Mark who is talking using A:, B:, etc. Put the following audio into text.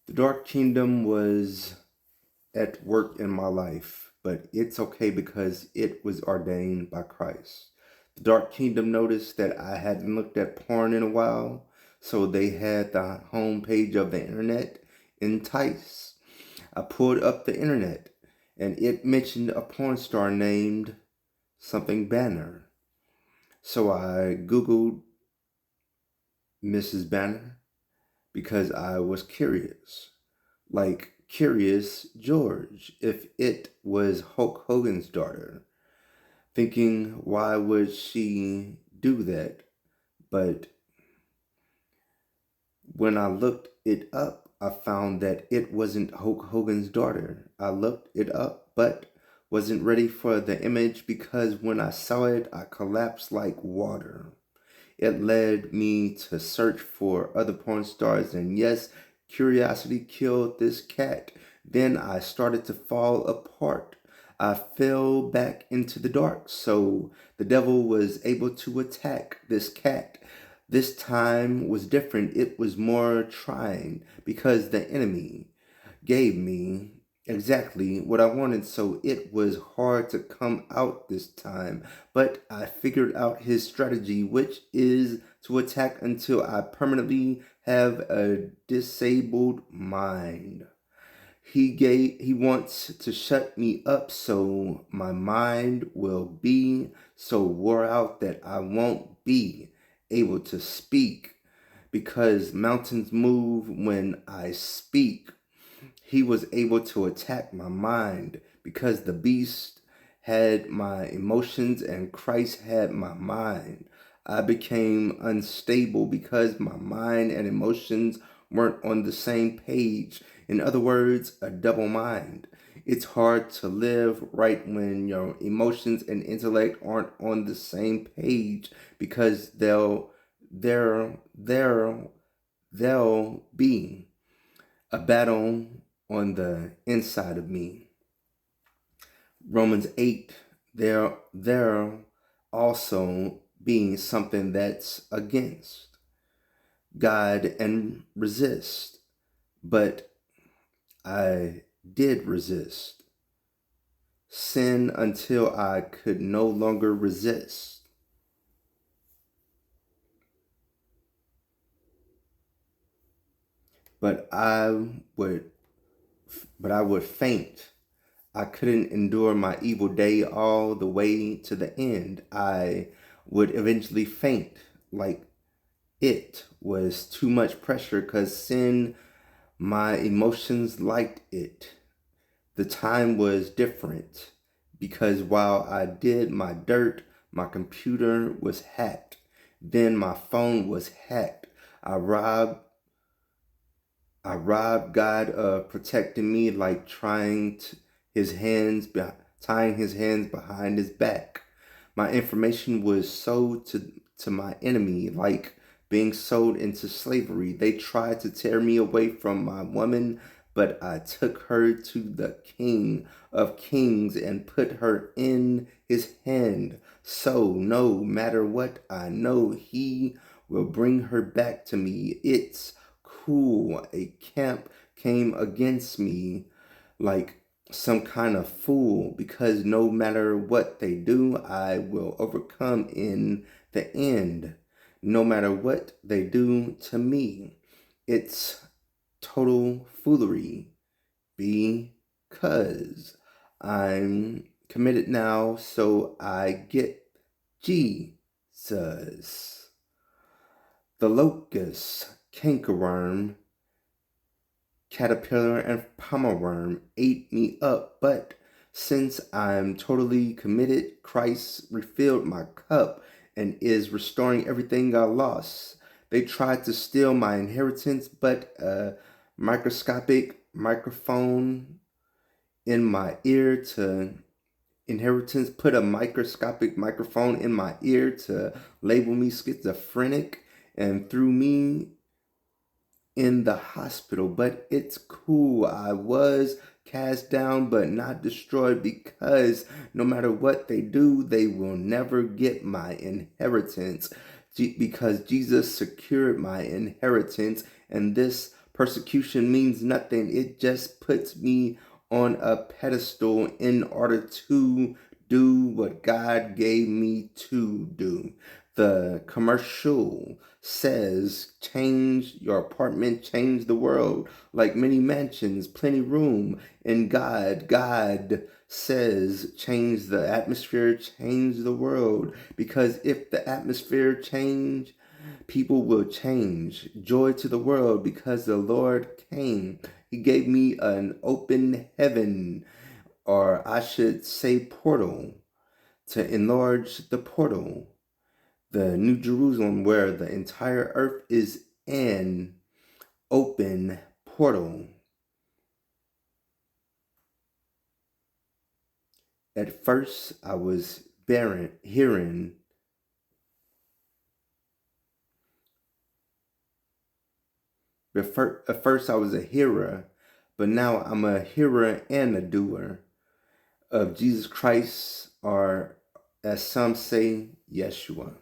A: The Dark Kingdom was at work in my life, but it's okay because it was ordained by Christ. The Dark Kingdom noticed that I hadn't looked at porn in a while, so they had the homepage of the internet entice. I pulled up the internet, and it mentioned a porn star named something Banner. So I Googled Mrs. Banner because I was curious. Like Curious George, if it was Hulk Hogan's daughter. Thinking, why would she do that? But when I looked it up, I found that it wasn't Hulk Hogan's daughter. I looked it up, but wasn't ready for the image because when I saw it, I collapsed like water. It led me to search for other porn stars, and yes, curiosity killed this cat. Then I started to fall apart. I fell back into the dark, so the devil was able to attack this cat. This time was different. It was more trying because the enemy gave me exactly what I wanted, so it was hard to come out this time. But I figured out his strategy, which is to attack until I permanently have a disabled mind. He wants to shut me up so my mind will be so wore out that I won't be able to speak because mountains move when I speak. He was able to attack my mind because the beast had my emotions and Christ had my mind. I became unstable because my mind and emotions weren't on the same page. In other words, a double mind. It's hard to live right when your emotions and intellect aren't on the same page because they'll be a battle on the inside of me. Romans 8, there also being something that's against God and resist. But I did resist sin until I could no longer resist. But I would faint. I couldn't endure my evil day all the way to the end. I would eventually faint. Like it was too much pressure because sin, my emotions liked it. The time was different because while I did my dirt, my computer was hacked. Then my phone was hacked. I robbed God of protecting me like tying his hands behind his back. My information was sold to my enemy like being sold into slavery. They tried to tear me away from my woman, but I took her to the King of Kings and put her in his hand. So no matter what, I know he will bring her back to me. It's cool. A camp came against me like some kind of fool because no matter what they do, I will overcome in the end. No matter what they do to me, it's total foolery because I'm committed now, so I get Jesus. The locust, cankerworm, caterpillar, and palmerworm ate me up, but since I'm totally committed, Christ refilled my cup and is restoring everything I lost. They tried to steal my inheritance, but a microscopic microphone in my ear to inheritance put a microscopic microphone in my ear to label me schizophrenic and threw me in the hospital. But it's cool. I was cast down but not destroyed because no matter what they do, they will never get my inheritance because Jesus secured my inheritance, and this Persecution means nothing. It just puts me on a pedestal in order to do what God gave me to do. The commercial says, change your apartment, change the world. Like many mansions, plenty room in God. God says, change the atmosphere, change the world. Because if the atmosphere change, people will change. Joy to the world because the Lord came. He gave me an open heaven, or I should say portal, to enlarge the portal. The New Jerusalem, where the entire earth is an open portal. At first, I was hearing. At first, I was a hearer, but now I'm a hearer and a doer of Jesus Christ, or as some say, Yeshua.